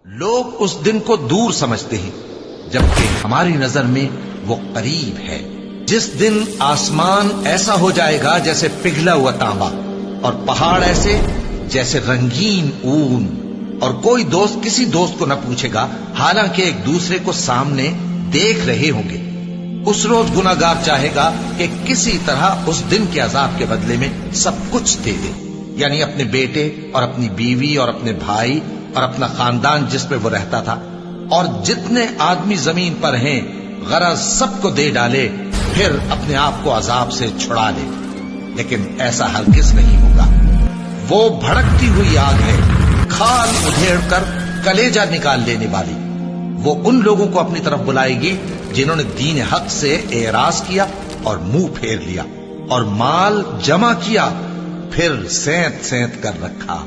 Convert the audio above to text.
लोग उस दिन को दूर समझते हैं, जबकि हमारी नजर में वो करीब है। जिस दिन आसमान ऐसा हो जाएगा जैसे पिघला हुआ तांबा, और पहाड़ ऐसे जैसे रंगीन ऊन, और कोई दोस्त किसी दोस्त को न पूछेगा, हालांकि एक दूसरे को सामने देख रहे होंगे। उस रोज गुनाहगार चाहेगा कि किसी तरह उस दिन के अजाब के बदले में सब कुछ दे दे, यानी अपने बेटे और अपनी बीवी और अपने भाई और अपना खानदान जिसमें वो रहता था, और जितने आदमी जमीन पर हैं गरज सबको दे डाले, फिर अपने आप को अजाब से छुड़ा ले। लेकिन ऐसा हरगिज नहीं होगा। वो भड़कती हुई आग है, खाल उधेड़ कर कलेजा निकाल लेने वाली। वो उन लोगों को अपनी तरफ बुलाएगी जिन्होंने दीन हक से एराज किया और मुंह फेर लिया और माल जमा किया, फिर सेंत सेंत कर रखा।